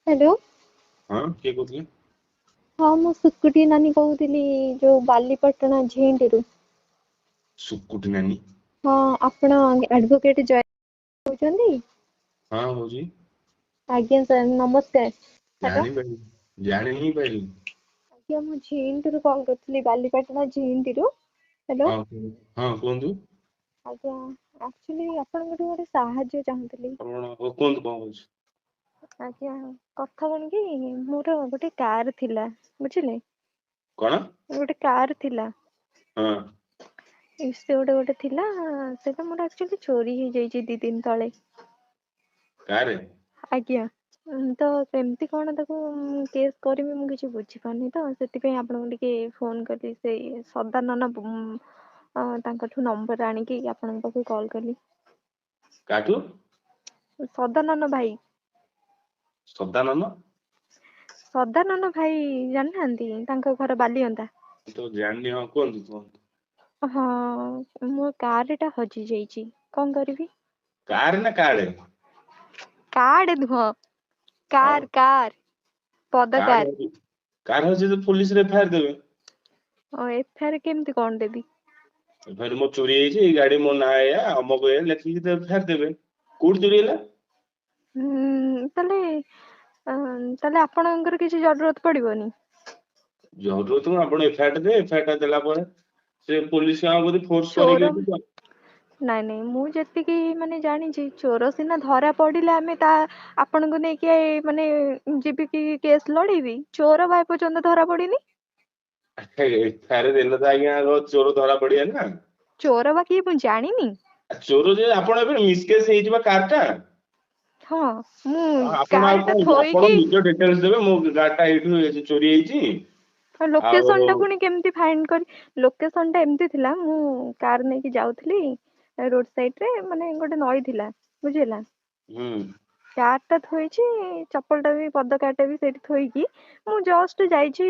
Hello. ହଁ କିଏ କହୁଥିଲେ? हाँ ମୁଁ ସୁକୁଟି ନାନୀ କହୁଥିଲି ଯୋଉ ବାଲିପାଟଣା ଝିଣ୍ଟିରୁ। ସୁକୁଟି ନାନୀ? ହଁ ଆପଣ ଆଡଭୋକେଟ ଜୟ କହୁଛନ୍ତି? ହଁ ହଉଛି। ଆଜ୍ଞା ସାର୍ ନମସ୍କାର। ହ୍ୟାଲୋ। ଜାଣି ହିଁ ପାରିଲି। ଆଜ୍ଞା ମୁଁ ଝିଣ୍ଟିରୁ କଲ୍ କରିଥିଲି ବାଲିପାଟଣା ଝିଣ୍ଟିରୁ। ହ୍ୟାଲୋ। ହଁ କୁହନ୍ତୁ। ଆଜ୍ଞା ଆକ୍ଚୁଆଲି ଆପଣଙ୍କଠୁ ଗୋଟେ ସାହାଯ୍ୟ ଚାହୁଁଥିଲି। ଆପଣ କୁହନ୍ତୁ କଣ ହଉଛି? ଆଜ୍ଞା କଥା କଣ କି ମୋର ଗୋଟେ କାର ଥିଲା ବୁଝିଲେ। କଣ? ଗୋଟେ କାର ଥିଲା। ହଁ। ସେ ଗୋଟେ ଥିଲା ସେଟା ମୋର ଆକ୍ଚୁଆଲି ଚୋରି ହେଇଯାଇଛି 2 ଦିନ ତଳେ। କାରେ? ଆଜ୍ଞା ତ କେମିତି କଣ ତାକୁ କେସ୍ କରିବି ମୁଁ କିଛି ବୁଝିପାରୁନି ତ ସେଥିପାଇଁ ଆପଣଙ୍କୁ ଟିକେ ଫୋନ କଲି ସେଇ ସଦାନନ ତାଙ୍କଠୁ ନମ୍ବର ଆଣିକି ଆପଣଙ୍କ ପାଖକୁ କଲ୍ କଲି। କାଠୁ? ସଦାନନ ଭାଇ। ସଦାନନ? ସଦାନନ ଭାଇ ଜାଣିନାହାନ୍ତି ତାଙ୍କ ଘର ବାଲିଅନ୍ତା। ତ ଜାଣିନି ହଁ କୁହନ୍ତୁ କୁହନ୍ତୁ। ହଁ ମୋ କାର ଟା ହଜି ଯାଇଛି କଣ କରିବି? କାର ନା କାର୍ଡ? କାର୍ଡ ନୁହଁ ଆଉ କାର ପଦକାର। କାର ହଉଛି ତ ପୋଲିସରେ ଏଫଆଇଆର ଦେବେ। ଏଫଆଇଆର କେମିତି କଣ ଦେବି? ଏଫଆଇଆର ମୋ ଚୋରି ହେଇଛି ଏଇ ଗାଡି ମୋ ନାଁ ଏଇଆ ଅମକ ଏଇଆ ଲେଖିକି ଏଫଆଇଆର ଦେବେ। କୋଉଠି ଚୋରି ହେଲା? ତାହେଲେ ଆପଣଙ୍କର କିଛି ଜରୁରତ ପଡିବନି? ଜରୁରତ କଣ ଆପଣ ଏଫଆଇଆର ଦେବେ ଏଫଆଇଆର ଟା ଦେଲା ପରେ ସେ ପୋଲିସ ବୋଧେ ଫୋର୍ସ ଚୋର କରିକି ନାଇଁ ମୁଁ ଯେତିକି ମାନେ ଜାଣିଛି ଚୋର ସିନା ଧରା ପଡିଲେ ଆମେ ତା ଆପଣଙ୍କୁ ନେଇକି ମାନେ ଯିବି କି କେସ୍ ଲଢେଇବି ଚୋର ବା ଏପର୍ଯ୍ୟନ୍ତ ଧରା ପଡିନି। ଏଫଆଇଆର ଦେଲେ ତ ଆଜ୍ଞା ଆଗ ଚୋର ଧରା ପଡିବ ନା। ଚୋର ବା କିଏ ମୁଁ ଜାଣିନି। ଚୋର ଯେ ଆପଣ ଏବେ ମିସକେସ୍ ହେଇଛି ବା କାର୍ ଟା। ହଁ ମୁଁ ଆପଣ କାର ଆଉ ଟା କଣ ଆପଣ ଥୋଇକି ନିଜ ଡିଟେଲସ ଦେବେ ମୋ ଗାଡି ଟା ଏଇଠୁ ଚୋରି ହେଇଛି। ଲୋକେସନ ଟା ଆଉ ପୁଣି କେମିତି ଫାଇଣ୍ଡ କରି ଲୋକେସନ ଟା ଏମିତି ଥିଲା ମୁଁ କାର ନେଇକି ଯାଉଥିଲି ରୋଡ ସାଇଡ ରେ ମାନେ ଗୋଟେ ନଈ ଥିଲା ବୁଝିହେଲା। ହୁଁ। କାର ଟା ଥୋଇଛି ଚପଲ ଟା ବି ପଦକାର ଟା ବି ସେଇଠି ଥୋଇକି ମୁଁ ଜଷ୍ଟ ଯାଇଛି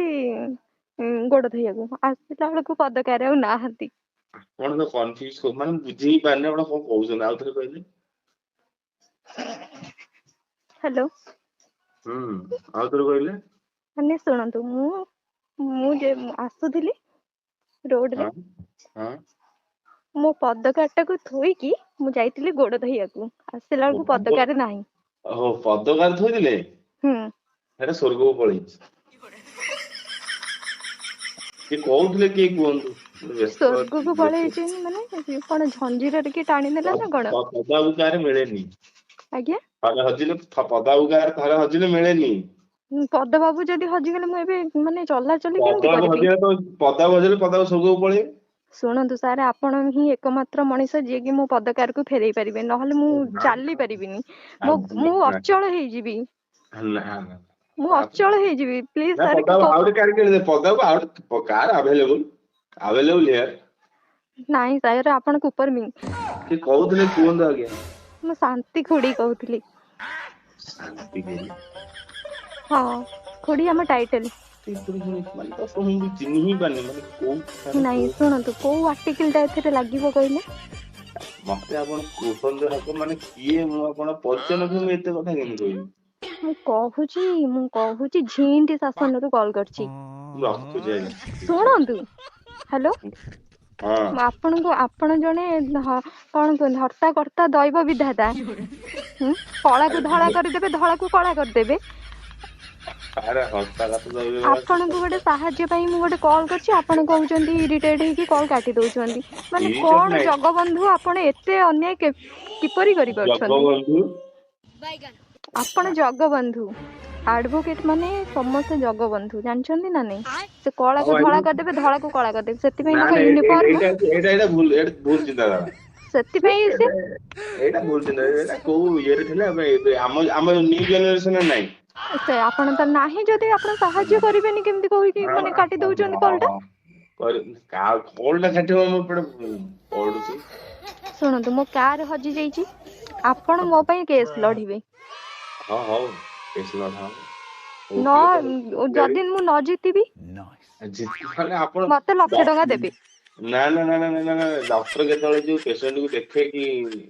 ଗୋଡ ଧୋଇବାକୁ ଆସିଲା ବେଳକୁ ପଦକାରେ ଆଉ ନାହାନ୍ତି। ଆପଣ ତ କନଫ୍ୟୁଜ ମାନେ ବୁଝି ହିଁ ପାରୁନି ଆପଣ କଣ କହୁଛନ୍ତି ଆଉ ଥରେ କହିଲେ। ହ୍ୟାଲୋ। ହୁଁ ଆଉଥରେ କହିଲେ। ମାନେ ଶୁଣନ୍ତୁ ମୁଁ ଆସୁଥିଲି ରୋଡରେ ହଁ ହଁ ମୋ ପଦକାର ଟାକୁ ଥୋଇକି ମୁଁ ଯାଇଥିଲି ଗୋଡ ଧୋଇବାକୁ ଆସିଲା ବେଳକୁ ପଦକାରେ ନାହିଁ। ଓହୋ ପଦକାର ଥୋଇଥିଲେ ହୁଁ। ସେଟା ସ୍ୱର୍ଗକୁ ପଳେଇଛି। କିଏ କହୁଥିଲେ କିଏ କୁହନ୍ତୁ? ବ୍ୟସ୍ତ ସ୍ୱର୍ଗକୁ ଅଛି ପଳେଇଛି ମାନେ କଣ ଝଞ୍ଜିରରେ କିଏ ଟାଣିନେଲା ନା କଣ? ପଦାକୁ କାହାର ମିଳେନି। ଆଜ୍ଞା। ଥରେ ହଜିଲେ ପଦାକୁ କାହାର ଥରେ ହଜିଲେ ମିଳେନି। ପଦ ବାବୁ ଯଦି ହଜିଗଲେ ମୁଁ ଏବେ ମାନେ ଚଲାଚଲି କେମିତି ପଦାକୁ କରିବି? ହଜିଲେ ତ ପଦାକୁ ହଜିଲେ ପଦାକୁ ସ୍ୱର୍ଗକୁ ପଳେଇବେ। ଶୁଣନ୍ତୁ ସାର୍ ଆପଣ ହିଁ ଏକମାତ୍ର ମଣିଷ ଯିଏକି ମୋ ପଦକାରକୁ ଫେରେଇ ପାରିବେ ନହେଲେ ମୁଁ ଚାଲି ପାରିବିନି ମୁଁ ଅଚଳ ହେଇଯିବି। ମୁଁ ଅଚଳ ହେଇଯିବି ପ୍ଲିଜ ନା ସାର୍ ପଦାକୁ ଆଉ ଗୋଟେ କାହାର କିଣିଦେ ପଦାକୁ ଆଉ କାର ଆଭେଲେବୁଲ ହିୟର। ନାଇଁ ସାର୍ ଆପଣ କୁପର ମି କିଏ କହୁଥିଲେ କୁହନ୍ତୁ ଆଜ୍ଞା। ମୁଁ ଶାନ୍ତି ଖୁଡି କହୁଥିଲି। ଶାନ୍ତି ଖୁଡି। ହଁ ଖୁଡି ଆମ ଟାଇଟେଲ। ମାନେ ତ ମୁଁ ଚିହ୍ନି ହିଁ ପାରୁନି ମାନେ କୋଉ କଥାଟା ନାଇଁ କହୁଛନ୍ତି। ଶୁଣନ୍ତୁ କୋଉ ଆର୍ଟିକିଲ ଟା ଏଥିରେ ଲାଗିବ କହିଲେ? ମତେ ଆପଣ କୁହନ୍ତୁ ଆଗ ମାନେ କିଏ ମୁଁ ଆପଣ ପରିଚୟ ନଦେଇ ମୁଁ ଏତେ କଥା କେମିତି କହିବି? ମୁଁ କହୁଛି ଝିଣ୍ଟି ଶାସନରୁ କଲ୍ କରିଛି। ମୁଁ ରଖୁଛି ଆଜ୍ଞା ଶୁଣନ୍ତୁ ହ୍ୟାଲୋ ହଁ ଆପଣ ଜଣେ କଣ କୁହନ୍ତି ହର୍ତ୍ତା କର୍ତ୍ତା ଦଇବ ବିଧାତା। ହୁଁ କଳାକୁ ଧଳା କରିଦେବେ ଧଳାକୁ କଳା କରିଦେବେ। ଆରେ ହର୍ତ୍ତା ଆପଣଙ୍କୁ ଗୋଟେ ସାହାଯ୍ୟ ପାଇଁ ମୁଁ ଗୋଟେ କଲ୍ କରିଛି ଆପଣ କହୁଛନ୍ତି ଇରିଟେଟ ହେଇକି କଲ୍ କାଟି ଦଉଛନ୍ତି। ମାନେ ଇରିଟେଟ କଣ ନାହିଁ ଜଗବନ୍ଧୁ ଆପଣ ଏତେ ଅନ୍ୟାୟ କିପରି କରିପାରୁଛନ୍ତି? ଜଗବନ୍ଧୁ ଆପଣ ଜଗବନ୍ଧୁ ଆଡଭୋକେଟ ମାନେ ସମସ୍ତେ ଜଗବନ୍ଧୁ ଜାଣିଛନ୍ତି ନା ନାଇଁ? ସେ ହଉ କଳାକୁ ଧଳା ଆଜ୍ଞା କରିଦେବେ ଧଳାକୁ କଳା କରିଦେବେ ସେଥିପାଇଁ ନା ତାଙ୍କ ନା ୟୁନିଫର୍ମ ଏଇଟା ଭୁଲ ଚିନ୍ତାଧାରା। ସେଥିପାଇଁ ସେ ଏଇଟା ଭୁଲ ଚିନ୍ତାଧାରା ଏଇଟା କୋଉ ଇଏରେ ଥିଲା ଏବେ ଆମ ନିଉ ଜେନେରେସନରେ ନାଇଁ। ସେ ଆପଣ ତ ନାହିଁ ଯଦି ଆପଣ ସାହାଯ୍ୟ କରିବେନି କେମିତି କହିକି ମାନେ କାଟି ଦଉଛନ୍ତି କଲ୍ ଟା। କଲ୍ ଟା କାଟିବ ମୁଁ ଏପଟେ ପଢୁଛି। ଶୁଣନ୍ତୁ ମୋ କାର ହଜି ଯାଇଛି ଆପଣ ମୋ ପାଇଁ କେସ୍ ଲଢିବେ। ହଁ ହଉ କେସ୍ ଲଢା ହବ। ଯଦି ମୁଁ ନ ଜିତିବି ଆପଣ ମତେ ଲକ୍ଷେ ଟଙ୍କା ଦେବେ। ନା ଡକ୍ଟର କେତେବେଳେ ଯୋଉ ପେସେଣ୍ଟ କୁ ଦେଖେଇକି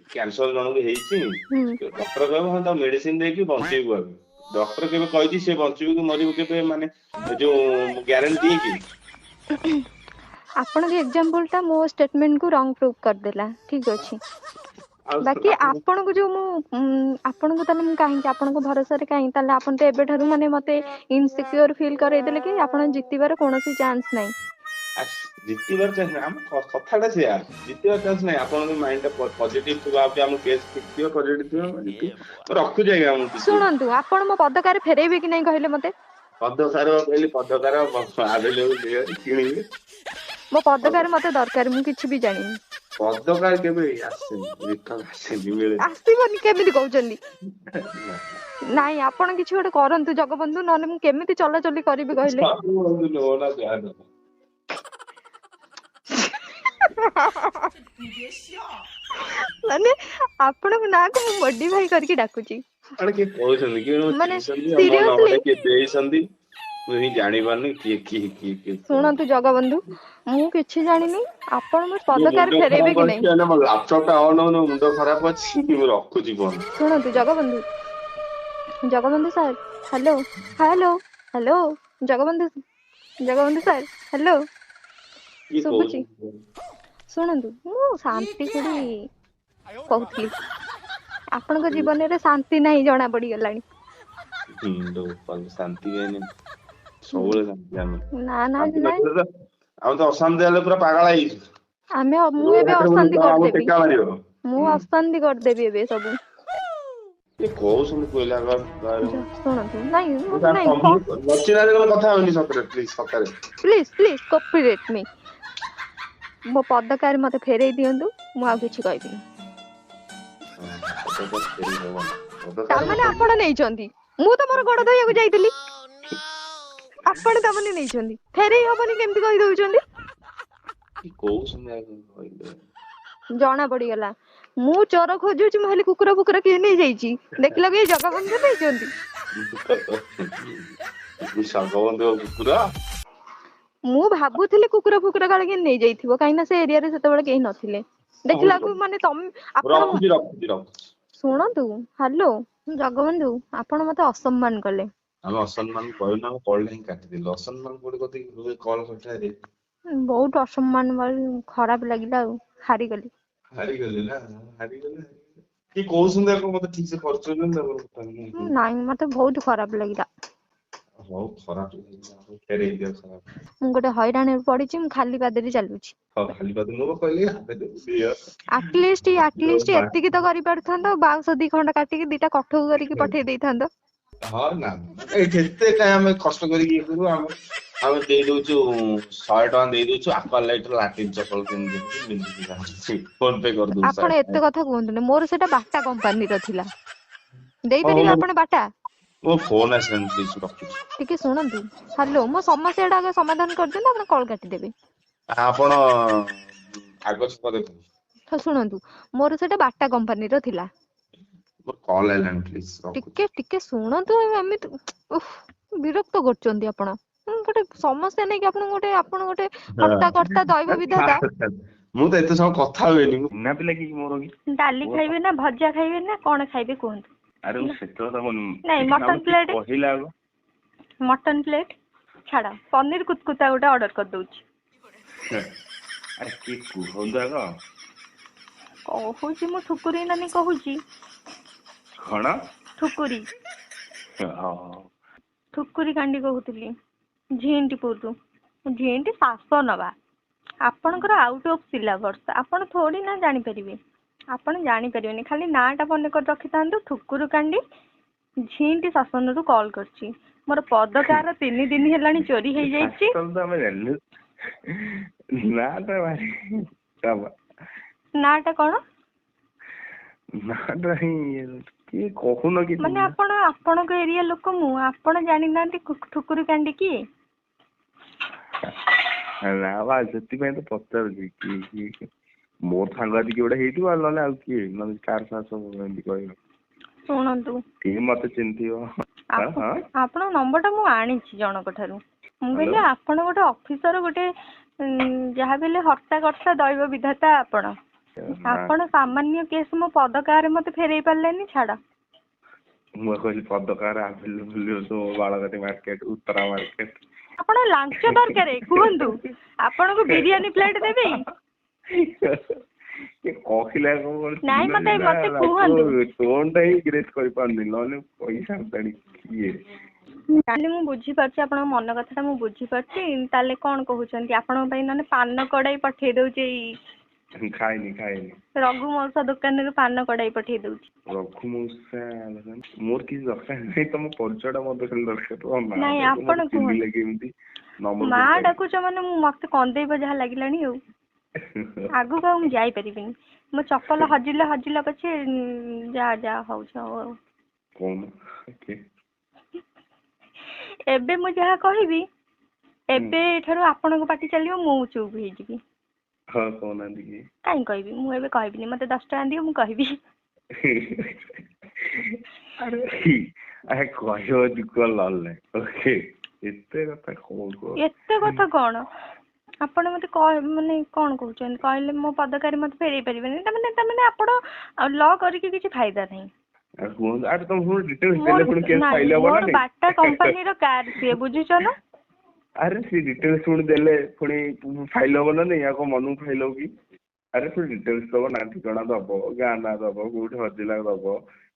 କ୍ୟାନସର ଜଣକୁ ହେଇଛି ହୁଁ ଡକ୍ଟର କହିବ ହଁ ତାକୁ ମେଡିସିନ ଦେଇକି ବଞ୍ଚେଇବୁ ଆମେ। ଡକ୍ଟର କେବେ କହିଛି ସେ ବଞ୍ଚିବ କି ମରିବ କେବେ ମାନେ ଯୋଉ ଗ୍ୟାରେଣ୍ଟି ଦିଏ କି? ଆପଣଙ୍କ ଏକ୍ଜାମ୍ପଲଟା ମୋ ଷ୍ଟେଟମେଣ୍ଟକୁ ରଙ୍ଗ ପ୍ରୁଭ୍ କରିଦେଲା। ଠିକ୍ ଅଛି। ବାକି ଆପଣଙ୍କୁ ଯୋଉ ମୁଁ ଆପଣଙ୍କୁ ତାହେଲେ ମୁଁ କାହିଁକି ଆପଣଙ୍କ ଭରସାରେ କାହିଁକି ତାହେଲେ ଆପଣ ତ ଏବେଠାରୁ ମାନେ ମତେ ଇନସିକ୍ୟୁର ଫିଲ୍ କରେଇଦେଲେ କି ଆପଣ ଜିତିବାର କୌଣସି ଚାନ୍ସ ନାହିଁ। ଜିତିବାର ଚାନ୍ସ ନାହିଁ, ଆମ କଥାଟା ସେଇଆ, ଜିତିବାର ଚାନ୍ସ ନାହିଁ। ଆପଣଙ୍କ ମାଇଣ୍ଡଟା ପଜିଟିଭ ଥିବ, ଆଉ ଆମ କେସ୍ ଠିକ୍ ଥିବ, ପଜିଟିଭ ଥିବ, ମୁଁ ରଖୁଛି ଆଜ୍ଞା। ମୁଁ ଟିକେ ଶୁଣନ୍ତୁ, ଆପଣ ମୋ ପଦକାରେ ଫେରେଇବେ କି ନାହିଁ କହିଲେ ମତେ? ପଦକାର କହିଲି, ପଦକାର ଆଭେଲେବଲ କିଣିବି। ମୋ ପଦକାରେ ମତେ ଦରକାର, ମୁଁ କିଛି ବି ଜାଣିନି। ପଦକାର କେବେ ଆସେନି, ଆସେନି, ମିଳେନି। ଆସିବନି କେମିତି କହୁଛନ୍ତି? ନାଇଁ, ଆପଣ କିଛି ଗୋଟେ କରନ୍ତୁ ଜଗବନ୍ଧୁ, ନହେଲେ ମୁଁ କେମିତି ଚଲାଚଲି କରିବି କହିଲେ? ମାନେ ଆପଣଙ୍କ ନାଁକୁ ମୁଁ ମଡିଫାଇ କରିକି ଡାକୁଛି। କିଏ କହୁଛନ୍ତି କି ମାନେ ମୋ ସିରିୟସଲି ନମ୍ବରଟା କିଏ ଦେଇଛନ୍ତି, ମୁଁ ହିଁ ଜାଣିପାରୁନି କିଏ। ଶୁଣନ୍ତୁ ଜଗବନ୍ଧୁ, ମୁଁ କିଛି ଜାଣିନି, ଆପଣ ମୋ ମୋ ପଦକାରେ ମୁଣ୍ଡ ଫେରେଇବେ ଖରାପ କି ଅଛି, ନାହିଁ? ମୋ ଲାପଟପ୍ ଟା ଅନ୍ ହଉନି, ମୁଣ୍ଡ ଖରାପ ଅଛି, ମୁଁ ରଖୁଛି ଫୋନ୍। ଶୁଣନ୍ତୁ Jagabandhu, Jagabandhu sir, hello hello hello, Jagabandhu sir, hello, କିଏ ଶୁଭୁଛି? କହୁଛନ୍ତି? ଶୁଣନ୍ତୁ, ମୁଁ ଶାନ୍ତି ଖୁଡି କହୁଥିଲି। ଆପଣଙ୍କ ଜୀବନରେ ଶାନ୍ତି ନାହିଁ ଜଣା ପଡିଗଲାଣି। ଶାନ୍ତି କାଇଁ, ସବୁବେଳେ ଶାନ୍ତି। ଆମେ ନା ନା ଶାନ୍ତି ନାଇଁ, ନଥିଲେ ତ ଆମେ ତ ଅଶାନ୍ତି ହେଲେ ପୁରା ପାଗଳ ହେଇଯାଇଛୁ। ମୁଁ ଏବେ ଅଶାନ୍ତି କରିଦେବି, ଟେକା ମାରିବ। ମୁଁ ଅଶାନ୍ତି କରିଦେବି ଏବେ ସବୁ। କିଏ କହୁଛନ୍ତି କହିଲା ଶୁଣନ୍ତୁ, ନାଇଁ ନାଇଁ, କଥା ହଉନି ସତରେ, ପ୍ଲିଜ ସତରେ। ପ୍ଲିଜ କୋପରେଟ୍ ମି। ମୋ ପଦକାରେ ମତେ ଫେରେଇ ଦିଅନ୍ତୁ, ମୁଁ ଆଉ କିଛି କହିବିନି। ତାମାନେ ଆପଣ ନେଇଛନ୍ତି, ମୁଁ ତ ମୋର ଗୋଡ ଧୋଇବାକୁ ଯାଇଥିଲି। ଆପଣ ତାମାନେ ନେଇଛନ୍ତି, ଫେରେଇ ହବନି କେମିତି କହିଦଉଛନ୍ତି? ଜଣା ପଡିଗଲା, ମୁଁ ଚୋର ଖୋଜୁଛି, ମୁଁ ହେଲି କୁକୁର ଫୁକୁର କିଏ ନେଇଯାଇଛି, ଦେଖିଲାକୁ ଏଇ ଜଗବନ୍ଧୁ ନେଇଛନ୍ତି। ଜଗବନ୍ଧୁ କୁକୁର? ମୁଁ ଭାବୁଥିଲି କୁକୁର ଫୁକୁର କାଳେ କିଏ ନେଇଯାଇଥିବ, କାହିଁକି ନା ସେ ଏରିଆରେ ସେତେବେଳେ କେହି ନଥିଲେ। ଦେଖିଲାକୁ ମାନେ ଆପଣ ରଖୁଛି। ଶୁଣନ୍ତୁ, ହ୍ୟାଲୋ ଜଗବନ୍ଧୁ, ଆପଣ ମତେ ଅସମ୍ମାନ କଲେ। ଆମେ ଅସମ୍ମାନ କହିଲୁ, ଆମେ କଲ୍ ହିଁ କାଟିଦେଲୁ। ଅସମ୍ମାନ କୋଉଠି କରିଦେଇକି କଲ୍ କରିଥାନ୍ତି। ବହୁତ ଅସମ୍ମାନ, ଖରାପ ଲାଗିଲା ଆଉ, ହାରିଗଲି। ହାରିଗଲି ନା, ହାରିଗଲି। କିଏ କହୁଛନ୍ତି ଆପଣ ମତେ ଠିକ ସେ ପଚାରୁଛନ୍ତି? ନାଇଁ, ମତେ ବହୁତ ଖରାପ ଲାଗିଲା। ହଉ, ଖରାପ ଲାଗିଲା, ଫେରେଇ ଦିଅ ଖରାପ। ମୁଁ ଗୋଟେ ହଇରାଣରେ ପଡିଛି, ମୁଁ ଖାଲି ପାଦରେ ଚାଲୁଛି। ହଉ, ଖାଲି ପାଦରେ ମୁଁ କହିଲି ଦିଅ। ଆଟଲିଷ୍ଟ ଏତିକି ତ କରିପାରୁଥାନ୍ତ, ବାଉଁଶ 2 ଖଣ୍ଡ କାଟିକି 2ଟା କଠଉ କରିକି ପଠେଇ ଦେଇଥାନ୍ତ। ହଁ ନା, ଏଇଠି ଏତେ କାଇଁ ଆମେ କଷ୍ଟ କରିକି ଇଏ କରୁ। ଆମେ ଦେଇ ଦଉଛୁ 100 ଟଙ୍କା ଦେଇ ଦଉଛୁ, ଆକ୍ୱାଲାଇଟ୍ ର ଲାଟିନ ଚପଲ କିଣିଦେଉଛୁ, ଫୋନ ପେ କରିଦଉଛୁ ଆପଣ 100 ଏତେ ଟଙ୍କା। କଥା କୁହନ୍ତୁନି, ମୋର ସେଟା ବାଟା କମ୍ପାନୀର ଥିଲା। ହଉ, ଦେଇପାରିବେ ଆପଣ ବାଟା? ମୋ ଫୋନ ଆସିଲାଣି, ପ୍ଲିଜ ରଖୁଛି। ଟିକେ ଶୁଣନ୍ତୁ, ହ୍ୟାଲୋ, ମୋ ସମସ୍ୟା ଟା ଆଗ ସମାଧାନ କରିଦିଅନ୍ତୁ, ଆପଣ କଲ୍ କାଟିଦେବେ। ଆପଣ ଆଗ ଛକ ଦେଖନ୍ତୁ। ହଁ, ଶୁଣନ୍ତୁ, ମୋର ସେଟା ବାଟା କମ୍ପାନୀର ଥିଲା। ମୋର କଲ୍ ଆଇଲାଣି, ପ୍ଲିଜ ରଖୁଛି। ଟିକେ ଶୁଣନ୍ତୁ, ଏମିତି ବିରକ୍ତ କରୁଛନ୍ତି ଆପଣ। ଗୋଟେ ସମସ୍ୟା ନେଇକି ଆପଣ ଗୋଟେ ହର୍ତ୍ତା କର୍ତ୍ତା ଦଇବ ବିଧାତା। ମୁଁ ତ ଏତେ ସମୟ କଥା ହୁଏନି, ନା ପିଲା କି ମୋର କି ଡାଲି ଖାଇବେ ନା ଭଜା ଖାଇବେ ନା କଣ ଖାଇବେ କୁହନ୍ତୁ? ଆରେ ସେତେବେଳେ ନାଇଁ, ମଟନ ପ୍ଲେଟ୍, କହିଲା ଆଗ ମଟନ ପ୍ଲେଟ୍ ଛାଡ, ପନିର କୁତକୁତା ଗୋଟେ ଅର୍ଡର କରିଦଉଛି। ଆରେ କିଏ କୁହନ୍ତୁ ଆଗ। କହୁଛି ମୁଁ, ଠୁକୁରି ନାନୀ କହୁଛି। କଣ? ଠୁକୁରି। ହଁ। ଠୁକୁରି କାଣ୍ଡି କହୁଥିଲି, ଝିଣ୍ଟିପୁରରୁ। ଝିଣ୍ଟି ଶାସନବା। ଆପଣଙ୍କର ଆଉଟ୍ ଅଫ୍ ସିଲାବସ, ଆପଣ ଥୋଡି ନା ଜାଣିପାରିବେ। ଆପଣ ଜାଣିପାରିବେନି, ଖାଲି ନାଁ ଟା ମନେ କରି ରଖିଥାନ୍ତୁ, ଠୁକୁରୁ କାଣ୍ଡି। ଝିଣ୍ଟି ଶାସନରୁ କଲ୍ କରିଛି। ମୋର ପଦକାର 3 ଦିନ ହେଲାଣି ଚୋରି ହେଇଯାଇଛି। ନା ଟା କଣ? କିଏ କହୁନ କି ମାନେ ଆପଣଙ୍କ ଏରିଆ ଲୋକ, ମୁଁ ଆପଣ ଜାଣିନାହାନ୍ତି ଠୁକୁରୁ କାଣ୍ଡି କିଏ? ନା ବା, ସେଥିପାଇଁ ତ ପଚାରୁଛି କିଏ ମୋର ସାଙ୍ଗସାଥି କିଏ ଗୋଟେ ହେଇଥିବ, ନହେଲେ ଆଉ କିଏ, ନହେଲେ କାହାର ସାହସ ଏମିତି କହିବ। ଶୁଣନ୍ତୁ, କିଏ ମତେ ଚିହ୍ନିଥିବ। ଆପଣଙ୍କ ନମ୍ବର ଟା ମୁଁ ଆଣିଛି ଜଣଙ୍କ ଠାରୁ। ମୁଁ କହିଲି ହ୍ୟାଲୋ। ଆପଣ ଗୋଟେ ଅଫିସର, ଗୋଟେ ଯାହା ବି ହେଲେ ହର୍ତ୍ତା କର୍ତ୍ତା ଦଇବ ବିଧାତା ଆପଣ। ଆପଣ ସାମାନ୍ୟ କେସ୍ ମୋ ପଦକାରେ ମତେ ଫେରେଇ ପାରିଲେନି, ଛାଡ। ମୁଁ କହିଲି ପଦକାର ଆଭେଲେବୁଲ ବାଳକାଟି ମାର୍କେଟ ଉତ୍ତରା ମାର୍କେଟ। ଆପଣ ଲାଞ୍ଚ ଦରକାର କୁହନ୍ତୁ, ଆପଣଙ୍କୁ ବିରିୟାନୀ ପ୍ଲେଟ୍ ଦେବି? କହିଲା ନାଇଁ ମତେ କୁହନ୍ତୁ। ଟୋନଟା ହିଁ ଗ୍ରେସ୍ କରିପାରୁନି, ନହେଲେ ପଇସା କିଏ। ତାହେଲେ ମୁଁ ବୁଝିପାରୁଛି ଆପଣଙ୍କ ମନ କଥାଟା ମୁଁ ବୁଝିପାରୁଛି। ତାହେଲେ କଣ କହୁଛନ୍ତି, ଆପଣଙ୍କ ପାଇଁ ନହେଲେ ପାନ କଡ଼ାଇ ପଠେଇ ଦଉଛି। ଖାଇନି ରଘୁ ମଉସା ଦୋକାନରୁ ପାନ କଡ଼ାଇ ପଠେଇ ଦଉଛି। ରଘୁ ମଉସା ମୋର କିଛି ଦରକାର ନାହିଁ, ତମ ପରିଚୟଟା ମତେ ଖାଲି ଦରକାର। ନାଇଁ ଆପଣ କୁହନ୍ତୁ। କେମିତି ମା ଡାକୁଛ ମାନେ ମତେ କନ୍ଦେଇବ ଯାହା ଲାଗିଲାଣି ଆଉ। ଆଗକୁ ଆଉ ମୁଁ ଯାଇପାରିବିନି। ମୋ ଚପଲ ହଜିଲା ପଛେ ଯାହା ହଉଛି ହଉ ଆଉ। କଣ ଏବେ ମୁଁ ଯାହା କହିବି, ଏବେ ଠାରୁ ଆପଣଙ୍କ ପାଟି ଚାଲିବ, ମୁଁ ଚୁପ୍ ହେଇଯିବି। ହଁ କହୁନାହାନ୍ତି କି? କାଇଁ କହିବି, ମୁଁ ଏବେ କହିବିନି। ମତେ 10 ଟଙ୍କା ଦିଅ, ମୁଁ କହିବି। ଆରେ କହିବ କୁହ ନହେଲେ ଓକେ। ଏତେ କଥା କଣ? ଆପଣ ମତେ ମାନେ କଣ କହୁଛନ୍ତି କହିଲେ, ମୋ ପଦକାରେ ମତେ ଫେରେଇ ପାରିବେନି। ତାମାନେ ଆପଣ ଲ କରିକି କିଛି ଫାଇଦା ନାହିଁ। ମୋର ବାଟା କମ୍ପାନୀର କାର ସିଏ, ବୁଝୁଛ ନା? ଆରେ ସେ ଡିଟେଲ୍ସ ପୁଣି ଦେଲେ ପୁଣି ଫାଇଲ ହବ ନା ନାଇଁ? ଆଉ କଣ ମନକୁ ଫାଇଲ ହବ କି? ଆରେ ପୁଣି ଡିଟେଲ୍ସ ଦବ, ନା ଠିକଣା ଦବ, ଗାଁ ନାଁ ଦବ, କୋଉଠି ହଜିଲା ଦବ,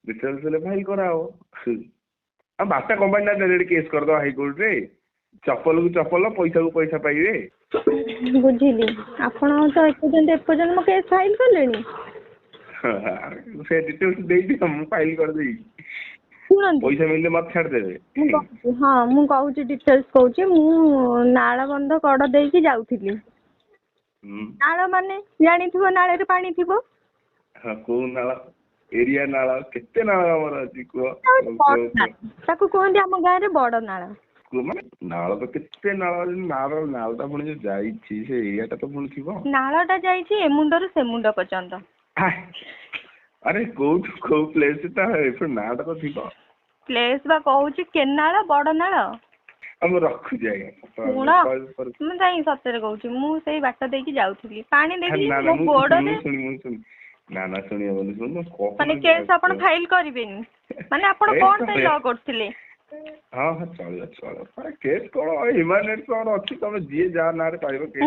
ଡିଟେଲ୍ସ ଦେଲେ ଫାଇଲ କରାହବ। ଆଉ ବାଟା କମ୍ପାନୀ ନା ଡାଇରେକ୍ଟ କେସ୍ କରିଦବା ହାଇକୋର୍ଟରେ। ଚପଲକୁ ଚପଲ, ପଇସାକୁ ପଇସା ପାଇବେ। ବୁଝିଲି। ଆପଣ ତ ଏପର୍ଯ୍ୟନ୍ତ ମୋ କେସ୍ ଫାଇଲ କଲେଣି? ସେ ଡିଟେଲ୍ସ ଦେଇଦିଅ, ମୁଁ ଫାଇଲ କରିଦେବି। ଶୁଣନ୍ତୁ, ପଇସା ମିଳିଲେ ମତେ ଛାଡିଦେବେ। ହଁ ମୁଁ କହୁଛି, ଡିଟେଲ୍ସ କହୁଛି। ମୁଁ ନାଳବନ୍ଧ କଡ଼ ଦେଇକି ଯାଉଥିଲି। ନାଳ ମାନେ ଜାଣିଥିବ, ନାଳରେ ପାଣି ଥିବ। ହଁ କୋଉ ନାଳ? ଏରିଆ ନାଳ? କେତେ ନାଳ ଆମର ଅଛି କୁହ? ତାକୁ କୁହନ୍ତି ଆମ ଗାଁରେ ବଡ ନାଳ। ମାନେ ନାଳ ତ କେତେ ନାଳ ଅଛି। ନାଳଟା ପୁଣି ଯୋଉ ଯାଇଛି, ସେ ଏରିଆଟା ତ ପୁଣି ଥିବ। ନାଳଟା ଯାଇଛି ଏ ମୁଣ୍ଡରୁ ସେ ମୁଣ୍ଡ ପର୍ଯ୍ୟନ୍ତ। ଆରେ କୋଉ ପ୍ଲେସ ଟା ନାଁଟା ତ ଥିବ। ପ୍ଲେସ ବା କହୁଛି, କେନାଳ, ବଡ ନାଳ। ମୁଁ ରଖୁଛି ଆଜ୍ଞା। ଶୁଣ, ମୁଁ ଯାଇ ସତରେ କହୁଛି, ମୁଁ ସେଇ ବାଟ ଦେଇକି ଯାଉଥିଲି, ପାଣି ଦେଖିଲି ମୋ ମୁଁ ଗୋଡରେ। ନା ଶୁଣିବନି, ମାନେ କେସ୍ ଆପଣ ଫାଇଲ କରିବେନି? ମାନେ ଆପଣ କଣ ପାଇଁ ଲ କରୁଥିଲେ? ହଁ ଚଳିବ। କେସ୍ କଣ ଅଛି, ତମେ ଯିଏ ଯାହା ନାଁରେ ପାଇବ କେସ୍।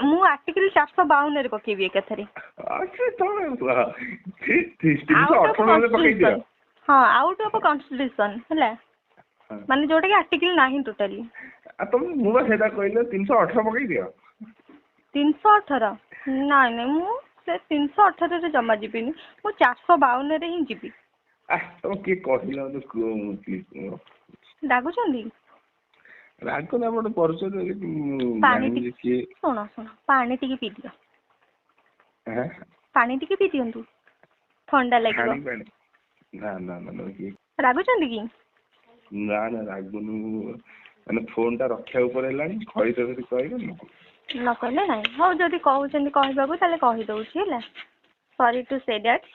ମୁଁ ଆର୍ଟିକଲ 452 ରେ ପକେଇବି ଏକାଥରେ। ହଁ, ଆଉଟ ଅଫ କନଷ୍ଟିଟ୍ୟୁସନ ହେଲା, ମାନେ ଯୋଉଟା କି ଆର୍ଟିକଲ ନାହିଁ ଟୋଟାଲି। ମୁଁ ବା ସେଇଟା କହିଲି, 318 ପକେଇ ଦିଅ। 318? ନାଇଁ, ମୁଁ ସେ 318 ରେ ଜମା ଯିବିନି। ମୁଁ 452 ରେ ହିଁ ଯିବି। ତମେ କିଏ କହିଲ କୁହ? ଡାକୁଛନ୍ତି? ରାଗ ନା ପରିଚୟ କିଏ? ଶୁଣ, ପାଣି ଟିକେ ପିଇଦିଅ। ପାଣି ଟିକେ ପିଇ ଦିଅନ୍ତୁ, ଥଣ୍ଡା ଲାଗିବ। ନା ରାଗୁଛନ୍ତି କି? ନା ରାଗୁନି। ମାନେ ଫୋନ ଟା ରଖିବା ଉପରେ ହେଲାଣି, କହିଦେବେ ଯଦି କହିବେ। ନ କହିଲେ ନାହିଁ। ହଉ, ଯଦି କହୁଛନ୍ତି କହିବାକୁ, ତାହେଲେ କହିଦଉଛି ହେଲା। ସରି ଟୁ ସେ ଦ୍ୟାଟ୍।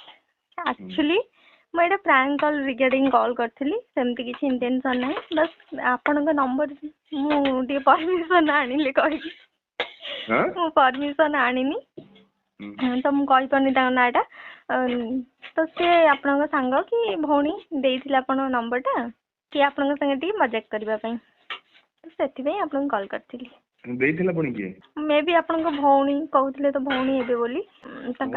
ଆକ୍ଚୁଆଲି ମୁଁ ଏଇଟା ପ୍ରାଙ୍କ କଲ୍ ରିଗାର୍ଡିଂ କଲ୍ କରିଥିଲି, ସେମିତି କିଛି ଇଣ୍ଟେନସନ ନାହିଁ। ବାସ୍ ଆପଣଙ୍କ ନମ୍ବର ମୁଁ ଟିକେ ପରମିଶନ ଆଣିଲି କହିକି। ମୁଁ ପରମିଶନ ଆଣିନି, ତ ମୁଁ କହିପାରୁନି ତାଙ୍କ ନାଁଟା। ତ ସେ ଆପଣଙ୍କ ସାଙ୍ଗ କି ଭଉଣୀ ଦେଇଥିଲେ ଆପଣଙ୍କ ନମ୍ବରଟା, କି ଆପଣଙ୍କ ସାଙ୍ଗେ ଟିକେ ମଜାକ କରିବା ପାଇଁ, ସେଥିପାଇଁ ଆପଣଙ୍କୁ କଲ୍ କରିଥିଲି। ଦେଇଥିଲା ପୁଣି କିଏ? ମେ ବି ଆପଣଙ୍କ ଭଉଣୀ କହୁଥିଲେ ତ, ଭଉଣୀ ହେବେ ବୋଲି। ତାଙ୍କ